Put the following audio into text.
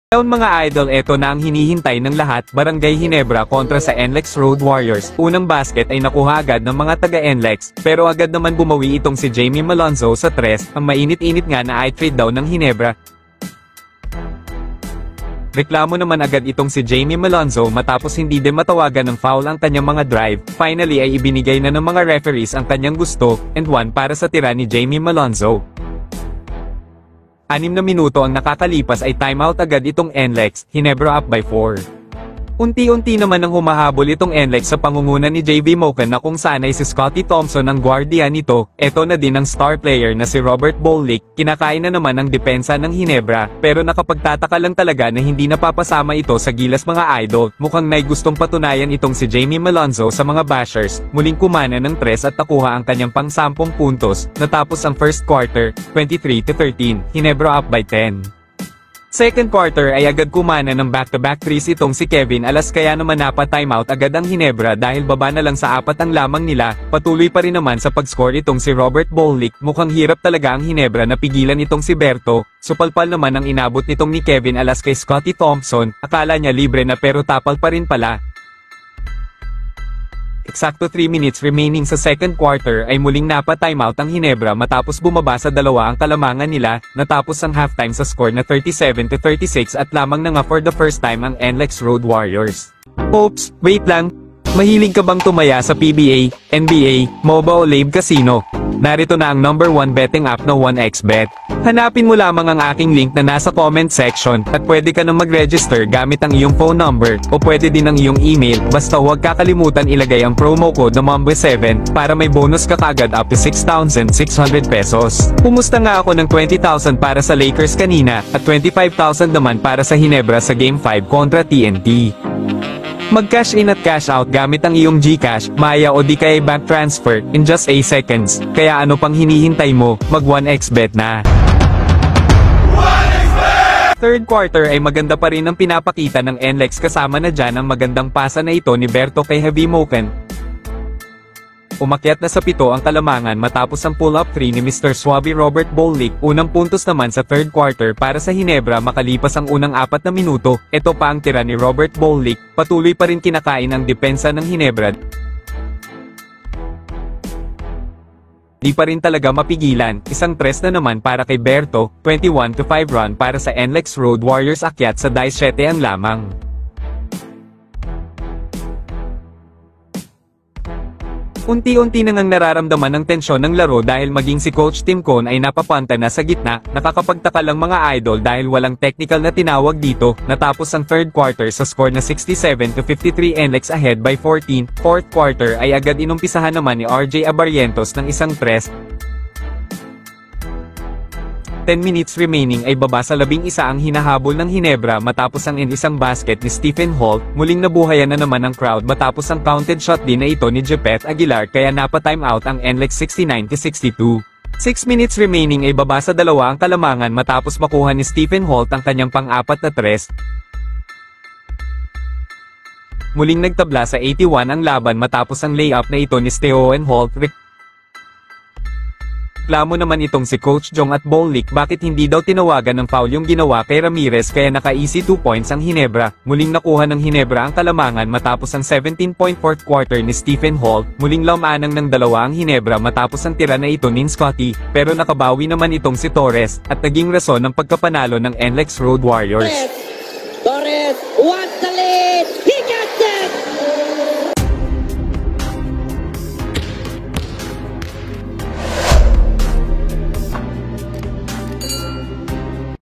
Ngayon mga idol, eto na ang hinihintay ng lahat, Barangay Ginebra kontra sa NLEX Road Warriors. Unang basket ay nakuha agad ng mga taga NLEX, pero agad naman bumawi itong si Jamie Malonzo sa 3, ang mainit-init nga na i-trade daw ng Ginebra. Reklamo naman agad itong si Jamie Malonzo matapos hindi din matawagan ng foul ang kanyang mga drive. Finally ay ibinigay na ng mga referees ang kanyang gusto, and 1 para sa tira ni Jamie Malonzo. 6 na minuto ang nakakalipas ay timeout agad itong NLEX, Ginebra up by 4. Unti-unti naman ang humahabol itong NLEX sa pangunguna ni JV Moken na kung saan ay si Scottie Thompson ang guardia nito. Eto na din ang star player na si Robert Bolick, kinakain na naman ang depensa ng Ginebra, pero nakapagtataka lang talaga na hindi napapasama ito sa gilas mga idol. Mukhang may gustong patunayan itong si Jamie Malonzo sa mga bashers, muling kumana ng 3 at nakuha ang kanyang pang-10 puntos, natapos ang first quarter, 23-13, Ginebra up by 10. Second quarter ay agad kumana ng back-to-back threes itong si Kevin Alas, kaya naman napa-timeout agad ang Ginebra dahil baba na lang sa 4 ang lamang nila. Patuloy pa rin naman sa pag-score itong si Robert Bolick. Mukhang hirap talaga ang Ginebra na pigilan itong si Berto. Supalpal naman ang inabot nitong ni Kevin Alas kay Scottie Thompson. Akala niya libre na pero tapal pa rin pala. Eksakto 3 minutes remaining sa second quarter ay muling napa-timeout ang Ginebra matapos bumaba sa 2 ang kalamangan nila. Natapos ang halftime sa score na 37-36 at lamang na nga for the first time ang NLEX Road Warriors. Oops, wait lang. Mahilig ka bang tumaya sa PBA, NBA, MOBA o Live Casino? Narito na ang number 1 betting app na 1xBet. Hanapin mo lamang ang aking link na nasa comment section at pwede ka na mag-register gamit ang iyong phone number o pwede din ang iyong email. Basta huwag kakalimutan ilagay ang promo code na MAMBOY7 para may bonus ka kagad up to 6,600 pesos. Pumusta nga ako ng 20,000 para sa Lakers kanina at 25,000 naman para sa Ginebra sa Game 5 kontra TNT. Mag-cash in at cash out gamit ang iyong GCash, Maya o di kaya bank transfer in just 8 seconds. Kaya ano pang hinihintay mo, mag 1xBet na. Third quarter ay maganda pa rin ang pinapakita ng NLEX, kasama na dyan ang magandang pasa na ito ni Berto kay Heavy Moken. Umakyat na sa 7 ang kalamangan matapos ang pull-up 3 ni Mr. Swabby Robert Bolick. Unang puntos naman sa third quarter para sa Ginebra makalipas ang unang 4 na minuto. Ito pa ang tira ni Robert Bolick. Patuloy pa rin kinakain ang depensa ng Ginebra. Di pa rin talaga mapigilan. Isang 3 na naman para kay Berto. 21-5 run para sa NLEX Road Warriors, akyat sa 17 ang lamang. Unti-unti nang nararamdaman ng tensyon ng laro dahil maging si Coach Tim Cone ay napapanta na sa gitna. Nakakapagtaka lang mga idol dahil walang technical na tinawag dito. Natapos ang third quarter sa score na 67-53, NLEX ahead by 14. Fourth quarter ay agad inumpisahan naman ni RJ Abarrientos ng isang 3. 10 minutes remaining ay baba sa 11 ang hinahabol ng Ginebra matapos ang isang basket ni Stephen Holt. Muling nabuhayan na naman ang crowd matapos ang counted shot din na ito ni Jepeth Aguilar, kaya napa-timeout ang NLEX 69-62. 6 minutes remaining ay baba sa 2 ang kalamangan matapos makuha ni Stephen Holt ang kanyang pang-4 na 3. Muling nagtabla sa 81 ang laban matapos ang layup na ito ni Steoen Holt. Reklamo naman itong si Coach Jong at Bolick bakit hindi daw tinawagan ng foul yung ginawa kay Ramirez, kaya naka-easy 2 points ang Ginebra. Muling nakuha ng Ginebra ang kalamangan matapos ang 17-point fourth quarter ni Stephen Holt. Muling lamanang ng 2 ang Ginebra matapos ang tira na ito ni Scottie, pero nakabawi naman itong si Torres at naging rason ng pagkapanalo ng NLEX Road Warriors. Torres, what the